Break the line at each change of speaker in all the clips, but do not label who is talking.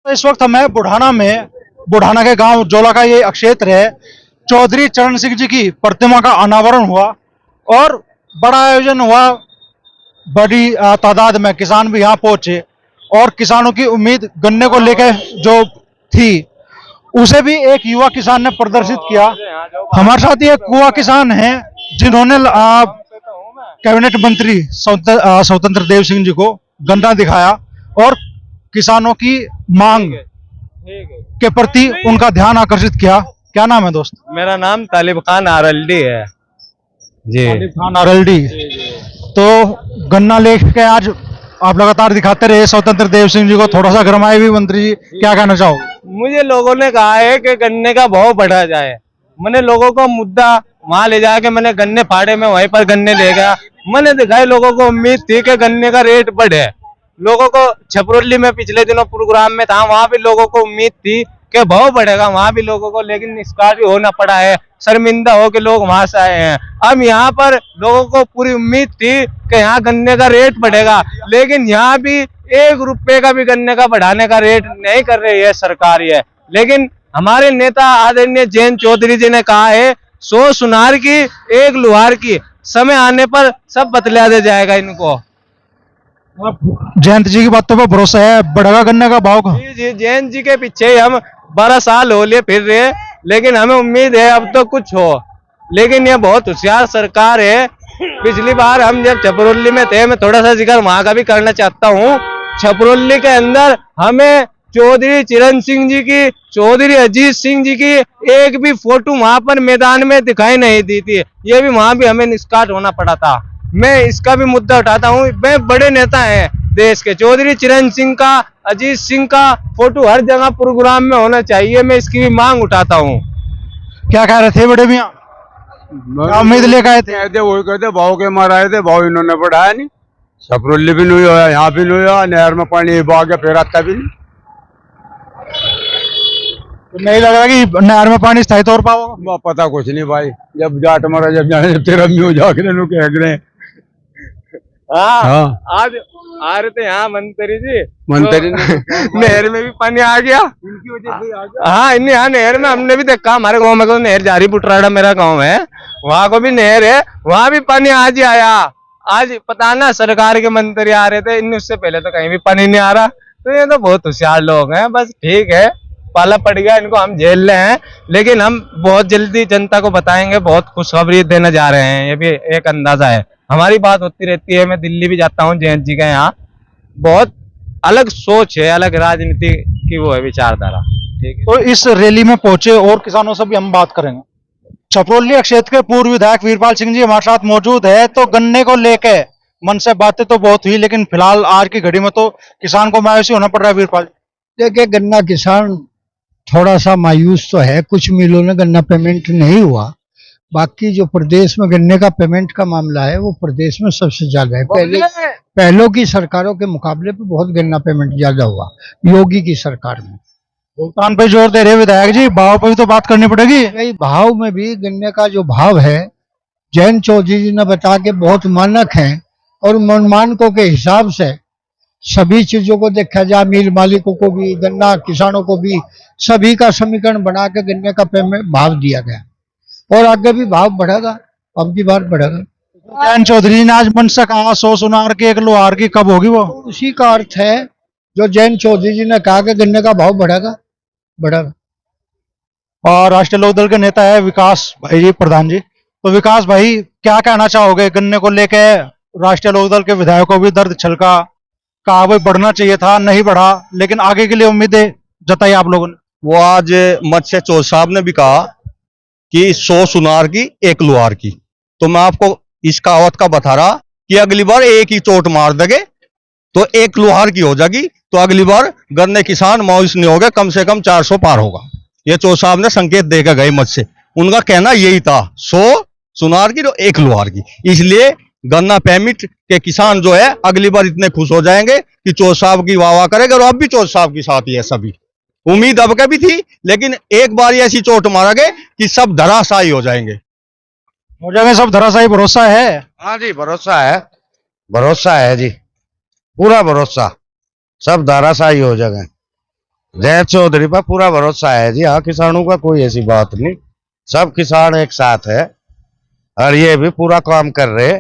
तो इस वक्त हमें बुढ़ाना में, बुढ़ाना के गांव जोला का ये क्षेत्र है। चौधरी चरण सिंह जी की प्रतिमा का अनावरण हुआ और बड़ा आयोजन हुआ। बड़ी तादाद में किसान भी यहाँ पहुंचे और किसानों की उम्मीद गन्ने को लेकर जो थी उसे भी एक युवा किसान ने प्रदर्शित किया। हमारे साथ ये एक युवा किसान हैं जिन्होंने कैबिनेट मंत्री स्वतंत्र देव सिंह जी को गन्ना दिखाया और किसानों की मांग के प्रति उनका ध्यान आकर्षित किया। क्या नाम है दोस्त?
मेरा नाम तालिब खान आरएलडी है जी।
तालिब खान आरएलडी। तो गन्ना लेके आज आप लगातार दिखाते रहे स्वतंत्र देव सिंह जी को, थोड़ा सा गरमाए भी मंत्री जी, क्या कहना चाहोगे?
मुझे लोगों ने कहा है कि गन्ने का भाव बढ़ा जाए। मैंने लोगों को मुद्दा वहां ले जाके मैंने गन्ने फाड़े में वहीं पर गन्ने ले गया। मैंने दिखाई, लोगों को उम्मीद थी कि गन्ने का रेट बढ़े। लोगों को छपरोली में पिछले दिनों प्रोग्राम में था, वहां भी लोगों को उम्मीद थी कि भाव बढ़ेगा वहां भी लोगों को, लेकिन निष्कासित होना पड़ा है। शर्मिंदा हो के लोग वहां से आए हैं। अब यहाँ पर लोगों को पूरी उम्मीद थी कि यहाँ गन्ने का रेट बढ़ेगा, लेकिन यहाँ भी 1 रुपए का भी गन्ने का बढ़ाने का रेट नहीं कर रही है सरकार ये। लेकिन हमारे नेता आदरणीय जयंत चौधरी जी ने कहा है 100 सुनार की 1 लुहार की, समय आने पर सब बतला दे जाएगा इनको।
जयंत जी की बातों पर भरोसा है, बढ़ेगा गन्ने का भाव का?
जी जी, जयंत जी के पीछे ही हम 12 साल हो लिए फिर रहे, लेकिन हमें उम्मीद है अब तो कुछ हो। लेकिन ये बहुत होशियार सरकार है। पिछली बार हम जब छपरोली में थे, मैं थोड़ा सा जिक्र वहां का भी करना चाहता हूँ। छपरोली के अंदर हमें चौधरी चरण सिंह जी की, चौधरी अजीत सिंह जी की एक भी फोटो वहां पर मैदान में दिखाई नहीं दी थी। ये भी वहां भी हमें निष्कासित होना पड़ा था। मैं इसका भी मुद्दा उठाता हूँ। मैं बड़े नेता हैं देश के, चौधरी चरण सिंह का, अजीत सिंह का फोटो हर जगह प्रोग्राम में होना चाहिए। मैं इसकी भी मांग उठाता हूँ।
क्या कह रहे थे बड़े मियाँ? उम्मीद लेकर आए थे?
वही कहते भाव के मार आए थे, भाव इन्होंने बढ़ाया नहीं। छपरोली भी नहीं हुआ, यहाँ भी नहीं हुआ, नहर में पानी बहा गया फिर आता भी नहीं।
तो नहीं लग रहा कि नहर में पानी स्थायी तौर पर होगा?
पता कुछ नहीं भाई, जब जाट मरा जब जाने तेरा म्यू जाकर कह रहे।
हाँ, आज आ रहे थे यहाँ मंत्री जी,
मंत्री
नहर में भी पानी आ गया इनकी वजह से आ गया। हाँ, यहाँ नहर में हमने भी देखा, हमारे गांव में तो नहर जारी बुटराड़ा मेरा गांव है, वहाँ को भी नहर है, वहाँ भी पानी आज ही आया। आज पता ना सरकार के मंत्री आ रहे थे, उससे पहले तो कहीं भी पानी नहीं आ रहा। तो ये तो बहुत होशियार लोग हैं। बस ठीक है, पाला पड़ गया, इनको हम झेल रहे हैं, लेकिन हम बहुत जल्दी जनता को बताएंगे, बहुत खुशखबरी देने जा रहे हैं। ये भी एक अंदाजा है, हमारी बात होती रहती है। मैं दिल्ली भी जाता हूँ, जयंत जी का यहाँ बहुत अलग सोच है, अलग राजनीति की वो है विचारधारा। ठीक है,
तो इस रैली में पहुंचे और किसानों से भी हम बात करेंगे। छपरोली क्षेत्र के पूर्व विधायक वीरपाल सिंह जी हमारे साथ मौजूद है। तो गन्ने को लेके मन से बातें तो बहुत हुई, लेकिन फिलहाल आज की घड़ी में तो किसान को मायूसी होना पड़ रहा है। वीरपाल,
देखिए, गन्ना किसान थोड़ा सा मायूस तो है, कुछ मिलों में गन्ना पेमेंट नहीं हुआ। बाकी जो प्रदेश में गन्ने का पेमेंट का मामला है वो प्रदेश में सबसे ज्यादा है। पहलों की सरकारों के मुकाबले पे बहुत गन्ना पेमेंट ज्यादा हुआ योगी की सरकार में।
भुगतान पे जोर दे रहे विधायक जी, भाव पर भी तो बात करनी पड़ेगी।
यही भाव में भी गन्ने का जो भाव है, जयंत चौधरी जी ने बता के बहुत मानक है और मानकों के हिसाब से सभी चीजों को देखा जाए, मिल मालिकों को भी, गन्ना किसानों को भी, सभी का समीकरण बना के गन्ने का पेमेंट भाव दिया गया और आगे भी भाव बढ़ेगा, अब की बार बढ़ेगा।
जयंत चौधरी जी ने आज मन से कहा 100 सुनार की 1 लोहार की, कब होगी वो?
उसी का अर्थ है जो जयंत चौधरी जी ने कहा कि गन्ने का भाव बढ़ेगा।
और राष्ट्रीय लोकदल के नेता है विकास भाई जी, प्रधान जी। तो विकास भाई, क्या कहना चाहोगे गन्ने को लेके? राष्ट्रीय लोकदल के विधायकों भी दर्द छलका, कहा भाई बढ़ना चाहिए था, नहीं बढ़ा, लेकिन आगे के लिए उम्मीदें जताई आप लोगों ने।
वो आज मत्स्य चौधरी साहब ने भी कहा कि 100 सुनार की 1 लोहार की। तो मैं आपको इस कहावत का बता रहा कि अगली बार एक ही चोट मार देंगे तो 1 लोहार की हो जाएगी, तो अगली बार गन्ने किसान मायूस नहीं होगा, कम से कम 400 पार होगा। ये चौधरी साहब ने संकेत देकर गए मत्स्य, उनका कहना यही था 100 सुनार की तो 1 लोहार की। इसलिए गन्ना पेमेंट के किसान जो है अगली बार इतने खुश हो जाएंगे कि चौधरी साहब की वाह वाह करेंगे। और अब भी चौधरी साहब के साथ ही है सभी, उम्मीद अब भी थी, लेकिन एक बार ऐसी चोट मारोगे कि सब धराशायी हो जाएंगे।
हो जाएंगे सब धराशायी, भरोसा है?
हाँ जी, भरोसा है, भरोसा है जी, पूरा भरोसा, सब धराशायी हो जाएंगे।
जय चौधरी पर पूरा भरोसा है जी। हाँ, किसानों का कोई ऐसी बात नहीं, सब किसान एक साथ है और ये भी पूरा काम कर रहे।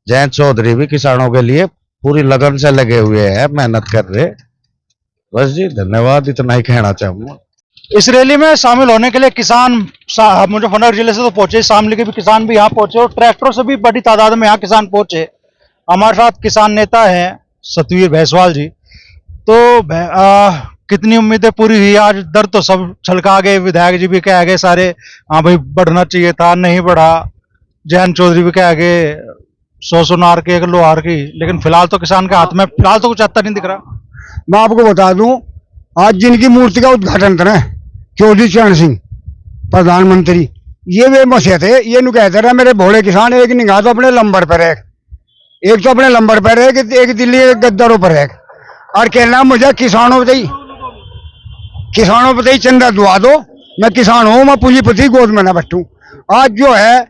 जय चौधरी भी किसानों के लिए पूरी लगन से लगे हुए हैं, मेहनत कर रहे। बस जी, धन्यवाद, इतना ही कहना चाहूंगा।
इस रैली में शामिल होने के लिए किसान मुजफ्फरनगर जिले से तो पहुंचे, शामली के भी किसान भी यहाँ पहुंचे और ट्रैक्टरों से भी बड़ी तादाद में यहाँ किसान पहुंचे। हमारे साथ किसान नेता हैं सतवीर भैंसवाल जी। तो कितनी उम्मीदें पूरी हुई आज? दर तो सब छलका गए, विधायक जी भी कह गए सारे, हाँ भाई बढ़ना चाहिए था, नहीं बढ़ा। जयंत चौधरी भी कह गए 100 सुनार के 1 लोहार की, लेकिन फिलहाल तो किसान के हाथ में फिलहाल तो कुछ आता नहीं दिख रहा।
मैं आपको बता दूं, आज जिनकी मूर्ति का उद्घाटन करें चौधरी चरण सिंह प्रधानमंत्री, ये वे मसीह थे। ये नु कहते रहे मेरे भोले किसान, एक निगाह तो अपने लंबर पर है, एक तो अपने लंबर पर है, एक दिल्ली के गद्दारों पर है, और कहना मुझे किसानों पर ही चंदा दुआ दो, मैं किसान हूं, मैं पूंजीपति गोद में ना बैठूं। आज जो है,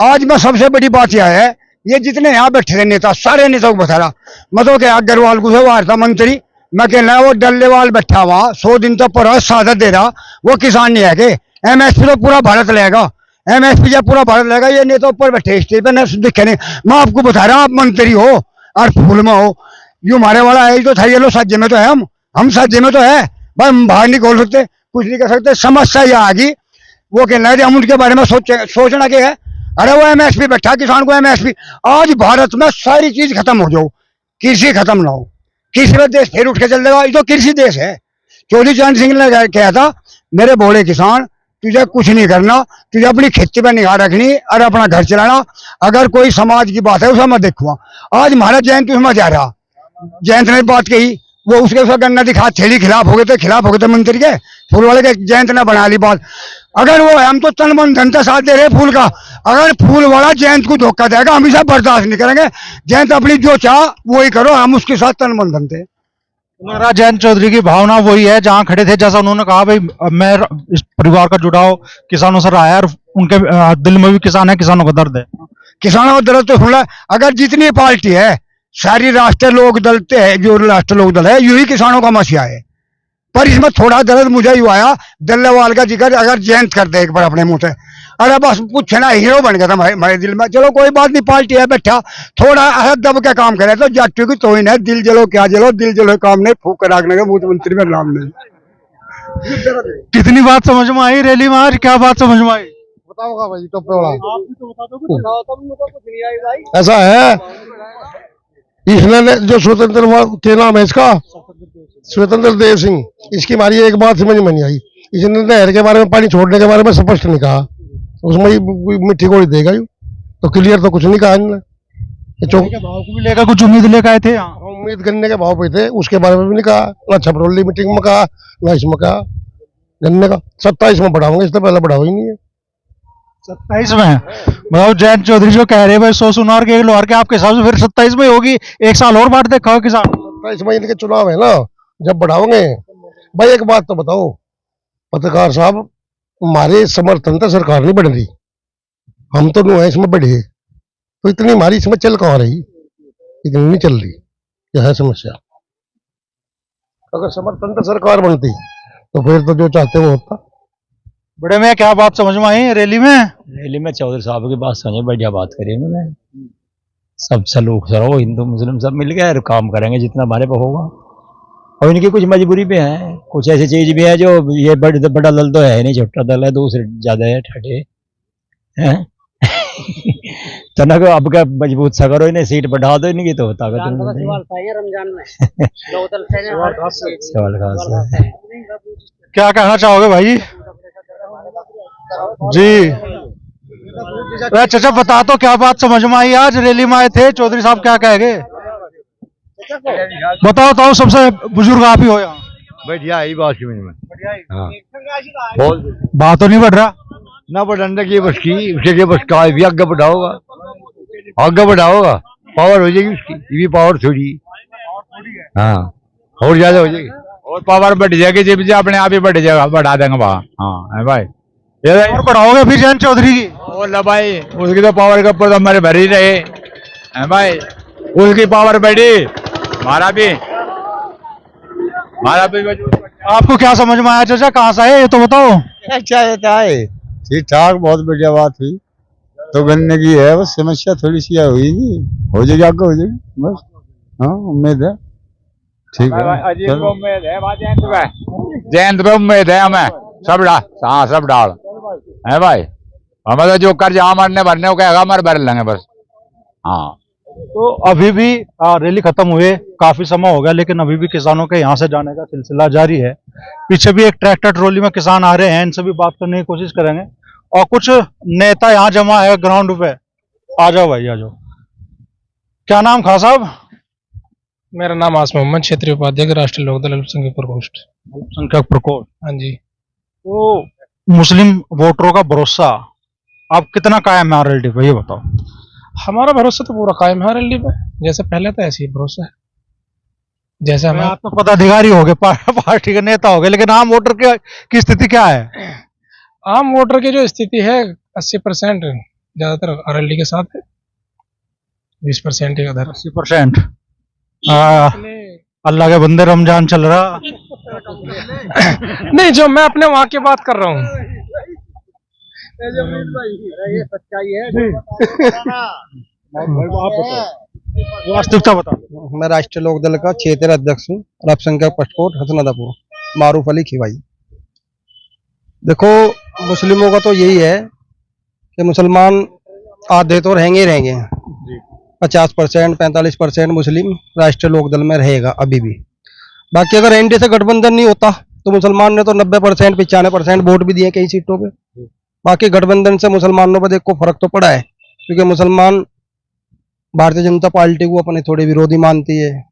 आज में सबसे बड़ी बात यह है, ये जितने यहाँ बैठे थे नेता, सारे नेताओं को बता रहा, मैं तो क्या अग्रवाल को वार्ता मंत्री, मैं कहना वो डल्लेवाल बैठा हुआ 100 दिन तक पर सादत दे रहा, वो किसान नहीं है के MSP तो पूरा भारत लेगा, MSP जब पूरा भारत लेगा, ये नेता ऊपर बैठे स्टेज पे न दिखे नहीं। मैं आपको बता रहा, आप मंत्री हो और फूल में हो, यू मारे वाला है तो था, ये लो साज्य में तो है, हम साज्य में तो है भाई, हम बाहर नहीं खोल सकते, कुछ नहीं कर सकते। समस्या यह आ गई, वो कहना है हम उनके बारे में सोचना क्या है। अरे वो MSP बैठा, किसान को MSP, आज भारत में सारी चीज खत्म हो जाओ, कृषि खत्म ना हो, कृषि में देश फिर उठ के चल देगा, ये तो कृषि देश है। चौधरी चरण सिंह ने कहा था, मेरे भोले किसान तुझे कुछ नहीं करना, तुझे अपनी खेती पर निगाह रखनी और अपना घर चलाना, अगर कोई समाज की बात है उसे मैं देखूंगा। आज महाराज जयंत उसमें जा रहा, जयंत ने बात कही, वो उसके गन्ना दिखा, छेड़ी खिलाफ हो गए थे मंत्री के, फूल वाले के, जयंत ने बना ली बात। अगर वो हम तो तन मन धन का साथ दे रहे फूल का, अगर फूल वाला जयंत को धोखा देगा, हम इसे बर्दाश्त नहीं करेंगे। जयंत अपनी जो चाह वो ही करो, हम उसके साथ तन मन धन थे।
मेरा जयंत चौधरी की भावना वही है जहां खड़े थे, जैसा उन्होंने कहा भाई मैं इस परिवार का जुड़ाव किसानों से रहा है और उनके दिल में भी किसान है, किसानों का दर्द है।
किसानों का दर्द तो सुन, अगर जितनी पार्टी है सारी राष्ट्रीय लोक दल है, जो राष्ट्रीय लोक दल है, यू ही किसानों का मसीहा है। पर इसमें थोड़ा दर्द मुझे ही आया, डल्लेवाल का जिक्र अगर जयंत करते एक बार अपने मुंह से, अरे बस पूछे ना, हीरो बन गया था मेरे दिल में। चलो कोई बात नहीं, पार्टी है बैठा, थोड़ा दब के काम करे तो जाटू की तो ही नहीं, दिल जलो क्या जलो, दिल जलो काम नहीं, फूक कर रखने का मुख्यमंत्री में नाम नहीं।
कितनी बात समझ में आई रैली में आज? क्या बात समझ में आई
बताओगा भाई, तो
ऐसा है, इसने जो स्वतंत्र क्या नाम है इसका, स्वतंत्र देव सिंह, इसकी हमारी एक बात समझ में नहीं आई। इसने नहर के बारे में, पानी छोड़ने के बारे में स्पष्ट नहीं कहा, उसमें मिट्टी गोली देगा यू, तो क्लियर तो कुछ नहीं कहा इन्होंने।
भाव को भी लेकर कुछ उम्मीद लेकर आए थे,
उम्मीद गन्ने के भाव पे थे, उसके बारे में भी नहीं कहा, ना छपरौली मीटिंग में कहा, ना इसमें कहा। गन्ने का 27 में बढ़ाऊंगे, इससे पहले बढ़ावा ही नहीं है।
27 में मतलब जयंत चौधरी जो कह रहे हैं भाई 100 सुनार के 1 लोहार के, आपके हिसाब से फिर 27 में होगी? 1 साल और बांट देखा हो किसान।
27 में इनके चुनाव है ना, जब बढ़ाओगे। भाई एक बात तो बताओ पत्रकार साहब, हमारे समर्थन तो सरकार नहीं बढ़ रही, हम तो नो है इसमें बढ़े, तो इतनी हमारी इसमें चल कहाँ रही, इतनी नहीं चल रही, यह है समस्या। अगर समर्थन तो सरकार बनती तो फिर तो जो चाहते वो होता।
बड़े में क्या बात समझ में आई रैली में?
रैली में चौधरी साहब की बात समझे, बढ़िया बात करी उन्होंने, सब सलूक सरो, हिंदू मुस्लिम सब मिल गए काम करेंगे जितना हमारे पे होगा। और इनकी कुछ मजबूरी भी है, कुछ ऐसी चीज भी है जो, ये बड़ा दल तो है नहीं, छोटा दल है, दूसरे ज्यादा है, ठटे हैं तो ना अब क्या मजबूत सा करो, इन्हें सीट बढ़ा दो इनकी तो ताकत
रमजान में
सवाल खास है।
क्या कहना चाहोगे भाई जी? चाचा बता तो क्या बात समझ में आई? आज रैली में आए थे, चौधरी साहब क्या कहेंगे? बताओ सबसे बुजुर्ग आप ही हो यहाँ।
बढ़िया ही बात समझ में, हाँ
बात तो नहीं बढ़ रहा
ना, बढ़ाने की बस की, उसे बस का भी आगे बढ़ाओगा, पावर हो जाएगी उसकी, ये भी पावर थोड़ी, हाँ और ज्यादा हो जाएगी,
और पावर बढ़ जाएगी, जब अपने आप ही बढ़ जाएगा, बढ़ा देंगे वहाँ। हाँ है भाई,
और बढ़ाओगे फिर जयंत चौधरी की?
और भाई उसकी तो पावर के ऊपर तो हमारे भर ही रहे हैं भाई, उसकी पावर बढ़ी, हमारा भी
आपको क्या समझ में आया चाचा, कहाँ से आए ये तो बताओ।
अच्छा है ठीक ठाक, बहुत बढ़िया बात हुई। तो गन्ने की है बस समस्या थोड़ी सी हुई थी, हो जाएगी आगे, हो जाएगी बस। हाँ उम्मीद है, ठीक है।
अजीब को उम्मीद है भाई, जयंत पे उम्मीद है हमें, सब डाल, हाँ सब डाल है भाई। हमें तो जो कर्ज हमारे भरने को कहेगा हमारे भर लेंगे बस। हाँ
तो अभी भी रैली खत्म हुए काफी समय हो गया, लेकिन अभी भी किसानों के यहाँ से जाने का सिलसिला जारी है। पीछे भी एक ट्रैक्टर ट्रॉली में किसान आ रहे हैं, इनसे भी बात करने की कोशिश करेंगे। और कुछ नेता यहाँ जमा है ग्राउंड पे, आ जाओ भाई आ जाओ। क्या नाम खान साहब?
मेरा नाम आस मोहम्मद, क्षेत्रीय उपाध्यक्ष, राष्ट्रीय लोकदल अल्पसंख्यक प्रकोष्ठ।
अल्पसंख्यक प्रकोष्ठ,
हाँ जी।
तो मुस्लिम वोटरों का भरोसा अब कितना कायम है रैली पे, ये बताओ।
हमारा भरोसा तो पूरा कायम है रैली पे, जैसे पहले था ऐसे ही भरोसा है। जैसे हमें
आप तो पदाधिकारी हो गए, पार्टी के नेता हो गए, लेकिन आम वोटर की स्थिति क्या है?
आम वोटर की जो स्थिति है 80% ज्यादातर रैली के साथ है, 20% एक अधर।
80%। अल्लाह के बंदे, रमजान चल रहा।
नहीं, जो मैं अपने वहां की बात कर रहा हूँ।
ये सच्चाई है।
वास्तविकता बताओ।
मैं राष्ट्रीय लोकदल का क्षेत्रीय अध्यक्ष हूँ, अल्पसंख्यक प्रकोष्ठ हसनदापुर, मारूफ अली खिवाई। देखो, मुस्लिमों का तो यही है कि मुसलमान आधे तो रहेंगे ही रहेंगे, 50% 45% मुस्लिम राष्ट्रीय लोकदल में रहेगा अभी भी। बाकी अगर एनडीए से गठबंधन नहीं होता तो मुसलमान ने तो 90% 95% वोट भी दिए कई सीटों पे। बाकी गठबंधन से मुसलमानों पर देखो फर्क तो पड़ा है, क्योंकि मुसलमान भारतीय जनता पार्टी को अपने थोड़े विरोधी मानती है,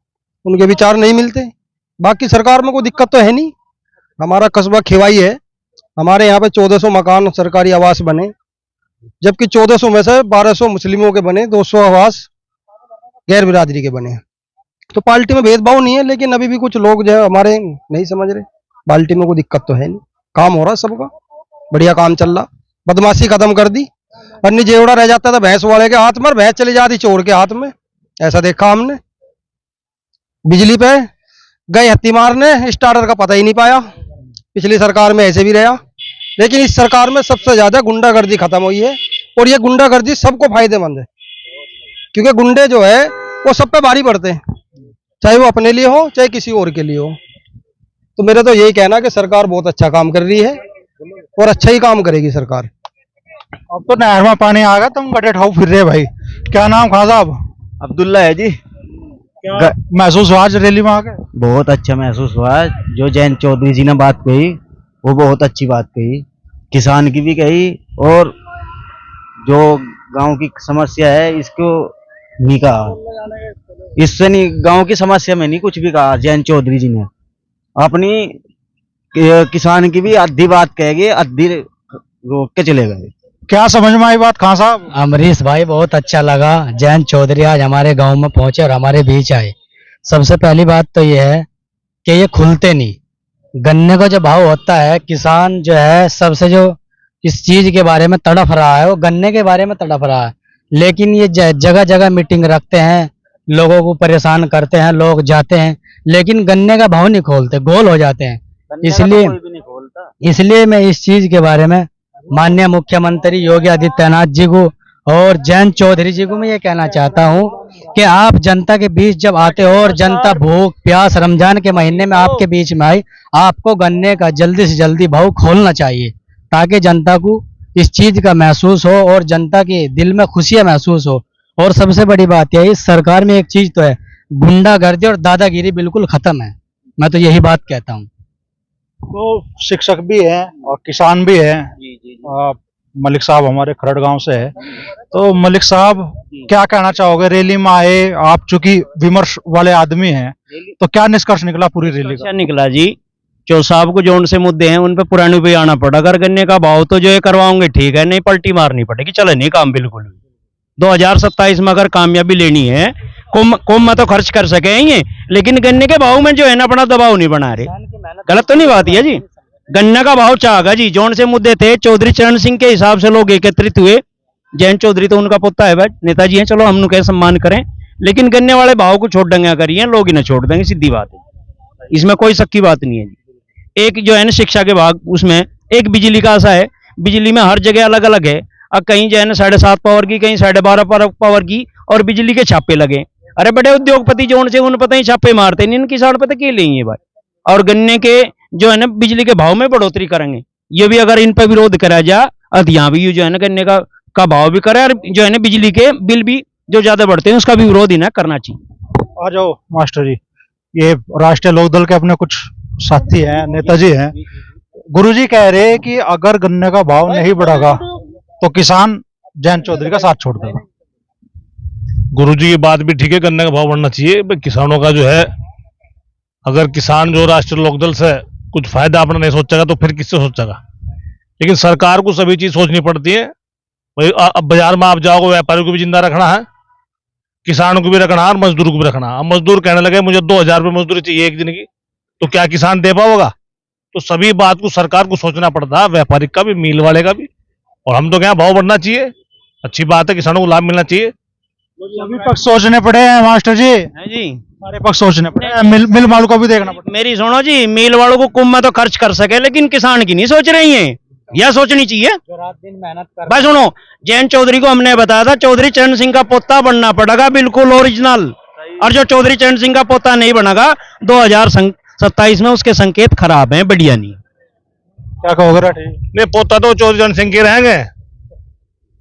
उनके विचार नहीं मिलते। बाकी सरकार में कोई दिक्कत तो है नहीं। हमारा कस्बा खिवाई है, हमारे यहाँ पे 1400 मकान सरकारी आवास बने, जबकि 1400 में से 1200 मुस्लिमों के बने, 200 आवास गैर बिरादरी के बने। तो पार्टी में भेदभाव नहीं है, लेकिन अभी भी कुछ लोग जो है हमारे नहीं समझ रहे। पार्टी में कोई दिक्कत तो है नहीं, काम हो रहा सबका, बढ़िया काम चल रहा। बदमाशी खत्म कर दी, अन्य जेवड़ा रह जाता था भैंस वाले के हाथ में, भैंस चली जाती चोर के हाथ में, ऐसा देखा हमने। बिजली पे गए हत्ती मारने, स्टार्टर का पता ही नहीं पाया। पिछली सरकार में ऐसे भी रहा, लेकिन इस सरकार में सबसे ज्यादा गुंडागर्दी खत्म हुई है, और ये गुंडागर्दी सबको फायदेमंद है, क्योंकि गुंडे जो है वो सब पे भारी पड़ते हैं, चाहे वो अपने लिए हो चाहे किसी और के लिए हो। तो मेरा तो यही कहना कि सरकार बहुत अच्छा काम कर रही है और अच्छा ही काम करेगी सरकार।
अब तो नहर में पानी आ गया, तुम गड्ढे ठाऊ फिर रहे भाई। क्या नाम खान साहब?
अब्दुल्ला है जी।
क्या महसूस हुआ आज रैली में आके?
बहुत अच्छा महसूस हुआ। जो जयंत चौधरी जी ने बात कही वो बहुत अच्छी बात कही, किसान की भी कही, और जो गांव की समस्या है इसको नहीं कहा, इससे नहीं, गांव की समस्या में नहीं कुछ भी कहा। जयंत चौधरी जी ने अपनी किसान की भी आधी बात कह गए, आधी रोक के चले गए।
क्या समझ में आई बात खान साहब?
अमरीश भाई, बहुत अच्छा लगा जयंत चौधरी आज हमारे गांव में पहुंचे और हमारे बीच आए। सबसे पहली बात तो ये है कि ये खुलते नहीं। गन्ने का जो भाव होता है, किसान जो है सबसे जो इस चीज के बारे में तड़फ रहा है वो गन्ने के बारे में तड़फ रहा है, लेकिन ये जगह जगह मीटिंग रखते हैं, लोगों को परेशान करते हैं, लोग जाते हैं, लेकिन गन्ने का भाव नहीं खोलते, गोल हो जाते हैं। इसलिए मैं इस चीज के बारे में माननीय मुख्यमंत्री योगी आदित्यनाथ जी को और जयंत चौधरी जी को मैं ये कहना चाहता हूँ कि आप जनता के बीच जब आते हो और जनता भूख प्यास रमजान के महीने में आपके बीच में आई, आपको गन्ने का जल्दी से जल्दी भाव खोलना चाहिए, ताकि जनता को इस चीज का महसूस हो और जनता के दिल में खुशियां महसूस हो। और सबसे बड़ी बात यह, इस सरकार में एक चीज तो है, गुंडागर्दी और दादागिरी बिल्कुल खत्म है। मैं तो यही बात कहता हूँ।
तो शिक्षक भी हैं और किसान भी हैं। मलिक साहब हमारे खरड़ गांव से है। तो मलिक साहब, क्या कहना चाहोगे? रैली में आए आप, चूंकि विमर्श वाले आदमी हैं, तो क्या निष्कर्ष निकला पूरी रैली का?
निकला जी, जो साहब को जो उनसे मुद्दे हैं उन पे पुराने पे आना पड़ा। अगर गन्ने का भाव तो जो ये करवाओगे ठीक है, नहीं पलटी मारनी पड़ेगी, चले नहीं काम बिल्कुल भी। 2027 में अगर कामयाबी लेनी है, कुम में तो खर्च कर सके ये, लेकिन गन्ने के भाव में जो है ना अपना दबाव नहीं बना रहे। गलत तो नहीं बात है जी। गन्ने का भाव चाहेगा जी, जोन से मुद्दे थे चौधरी चरण सिंह के हिसाब से लोग एकत्रित हुए। जयंत चौधरी तो उनका पोता है, नेताजी हैं, चलो हम उनका सम्मान करें, लेकिन गन्ने वाले भाव को छोड़ देंगे अगर ये लोग ही ना छोड़ देंगे, सीधी बात है, इसमें कोई शक की बात नहीं है जी। एक जो है ना शिक्षा के भाग उसमें, एक बिजली का ऐसा है, बिजली में हर जगह अलग अलग है। अब कहीं जो है ना 7.5 पावर की, कहीं 12.5 पावर की, और बिजली के छापे लगे। अरे बड़े उद्योगपति जो से उन पता ही छापे मारते नहीं, किसान पता के लेंगे भाई। और गन्ने के जो है ना बिजली के भाव में बढ़ोतरी करेंगे, ये भी अगर इन पर विरोध करा जाए, अब यहाँ भी जो है ना गन्ने का भाव भी करे, और जो है ना बिजली के बिल भी जो ज्यादा बढ़ते हैं उसका भी विरोध ही ना करना चाहिए।
आ जाओ मास्टर जी, ये राष्ट्रीय लोकदल के अपने कुछ साथी हैं, नेताजी हैं। गुरुजी कह रहे हैं कि अगर गन्ने का भाव नहीं बढ़ेगा तो किसान जयंत चौधरी का साथ छोड़ देगा।
गुरुजी की बात भी ठीक है, गन्ने का भाव बढ़ना चाहिए। भाई किसानों का जो है, अगर किसान जो राष्ट्रीय लोकदल से कुछ फायदा अपना नहीं सोचेगा तो फिर किससे सोचेगा। लेकिन सरकार को सभी चीज सोचनी पड़ती है। भाई अब बाजार में आप जाओगे, व्यापारी को भी जिंदा रखना है, किसानों को भी रखना है, और मजदूर को भी रखना है। अब मजदूर कहने लगे मुझे 2000 रुपये मजदूरी चाहिए एक दिन की, तो क्या किसान दे पाओगा? तो सभी बात को सरकार को सोचना पड़ता है, व्यापारी का भी, मिल वाले का भी। और हम तो क्या, भाव बढ़ना चाहिए, अच्छी बात है, किसानों को लाभ मिलना चाहिए।
सभी पक्ष सोचने पड़े हैं मास्टर जी,
है जी,
सारे पक्ष सोचने पड़े हैं। मिल माल को भी देखना पड़े।
मेरी सुनो जी, मिल वालों को कुम में तो खर्च कर सके, लेकिन किसान की नहीं सोच रही है, यह सोचनी चाहिए।
जो रात दिन मेहनत कर
भाई सुनो, जयंत चौधरी को हमने बताया था चौधरी चरण सिंह का पोता बनना पड़ेगा, बिल्कुल ओरिजिनल। और जो चौधरी चरण सिंह का पोता नहीं बनेगा 2027 में, उसके संकेत खराब हैं, बढ़िया नहीं।
क्या कहोगे राठी?
नहीं, पोता तो चौधरी चरण सिंह के रहेंगे,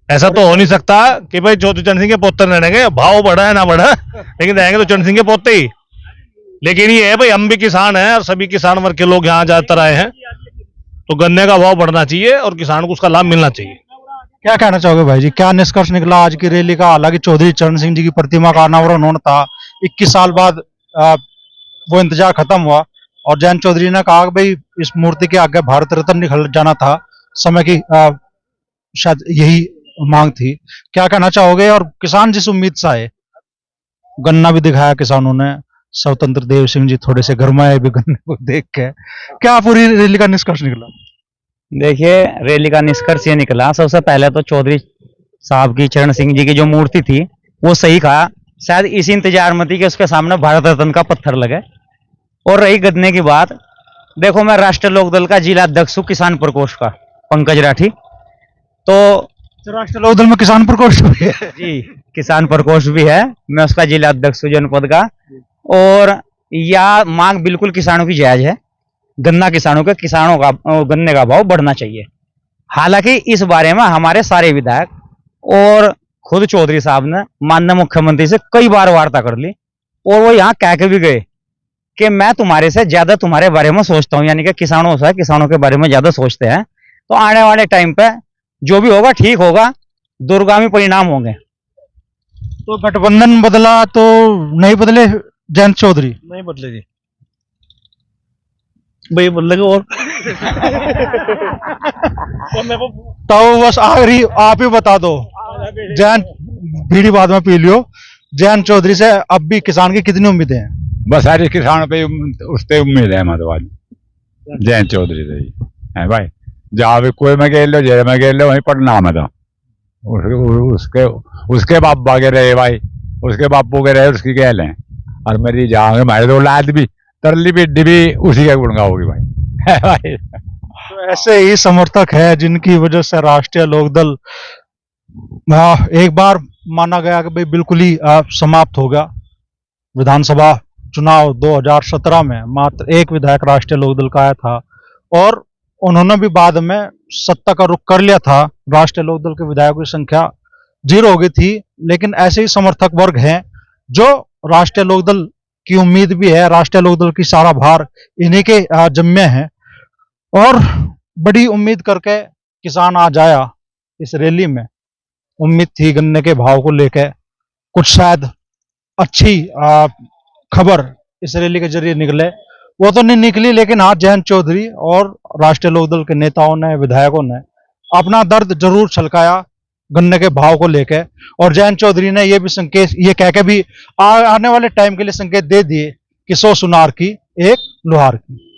ऐसा तो हो नहीं सकता कि भाई चौधरी चरण सिंह के पोते रहेंगे। भाव बढ़ा है ना बढ़ा, लेकिन रहेंगे तो चरण सिंह के पोते ही। लेकिन ये है भाई, हम भी किसान हैं और सभी किसान वर्ग के लोग यहाँ ज्यादातर आए हैं, तो गन्ने का भाव बढ़ना चाहिए और किसान को उसका लाभ मिलना चाहिए।
क्या कहना चाहोगे भाई जी, क्या निष्कर्ष निकला आज की रैली का? हालांकि चौधरी चरण सिंह जी की प्रतिमा का अनावरण होना था, 21 साल बाद वो इंतजार खत्म हुआ, और जयंत चौधरी ने कहा कि भाई इस मूर्ति के आगे भारत रत्न निकल जाना था, समय की शायद यही मांग थी। क्या कहना चाहोगे? और किसान जिस उम्मीद से आए, गन्ना भी दिखाया किसानों ने, स्वतंत्र देव सिंह जी थोड़े से गरमाए भी गन्ने को देख के, क्या पूरी रैली का निष्कर्ष निकला?
देखिए, रैली का निष्कर्ष ये निकला, सबसे पहले तो चौधरी साहब की, चरण सिंह जी की जो मूर्ति थी वो सही कहा, शायद इस इंतजार में थी कि उसके सामने भारत रत्न का पत्थर लगे। और रही गन्ने की बात, देखो मैं राष्ट्रीय लोकदल का जिला अध्यक्ष हूँ, किसान प्रकोष्ठ का, पंकज राठी। तो
राष्ट्रीय लोकदल में किसान प्रकोष्ठ भी है
जी, किसान प्रकोष्ठ भी है, मैं उसका जिला अध्यक्ष हूँ जनपद का। और यह मांग बिल्कुल किसानों की जायज है, गन्ना किसानों का गन्ने का भाव बढ़ना चाहिए। हालांकि इस बारे में हमारे सारे विधायक और खुद चौधरी साहब ने माननीय मुख्यमंत्री से कई बार वार्ता कर ली, और वो यहाँ कह के भी गए कि मैं तुम्हारे से ज्यादा तुम्हारे बारे में सोचता हूँ, यानी कि किसानों से, किसानों के बारे में ज्यादा सोचते हैं। तो आने वाले टाइम पे जो भी होगा ठीक होगा, दूरगामी परिणाम होंगे।
तो गठबंधन बदला तो नहीं बदले जयंत चौधरी?
नहीं बदले जी भाई, बदलेगा और
तो बस आखिरी आप ही बता दो, जयंत बीड़ी बाद में पी लियो, जयंत चौधरी से अब भी किसान की कितनी उम्मीदें हैं?
बस सारे किसानों पे उससे उम्मीद है मतलब जयंत चौधरी से ही है भाई। जहाँ भी कोई में गेल लो, जेल में गेल लो, वहीं पर नाम है। तो उसके बापा के रहे भाई, उसके बापू के रहे, उसकी गेल है। और मेरी जहाँ हमारे दो लाद भी, तरली बिड्डी भी उसी का गुणगा होगी भाई भाई।
तो ऐसे ही समर्थक है जिनकी वजह से राष्ट्रीय लोकदल एक बार माना गया कि भाई बिल्कुल ही समाप्त हो गया। विधानसभा चुनाव 2017 में मात्र एक विधायक राष्ट्रीय लोकदल का आया था, और उन्होंने भी बाद में सत्ता का रुख कर लिया था। राष्ट्रीय लोकदल के विधायकों की संख्या 0 हो गई थी। लेकिन ऐसे ही समर्थक वर्ग हैं जो राष्ट्रीय लोकदल की उम्मीद भी है, राष्ट्रीय लोकदल की सारा भार इन्हीं के जिम्मे है, और बड़ी उम्मीद करके किसान आज आया इस रैली में। उम्मीद थी गन्ने के भाव को लेकर कुछ शायद अच्छी खबर इस रैली के जरिए निकले, वो तो नहीं निकली। लेकिन आज जयंत चौधरी और राष्ट्रीय लोकदल के नेताओं ने, विधायकों ने अपना दर्द जरूर छलकाया गन्ने के भाव को लेकर। और जयंत चौधरी ने ये भी संकेत, ये कह के भी आने वाले टाइम के लिए संकेत दे दिए कि 100 सुनार की एक लुहार की।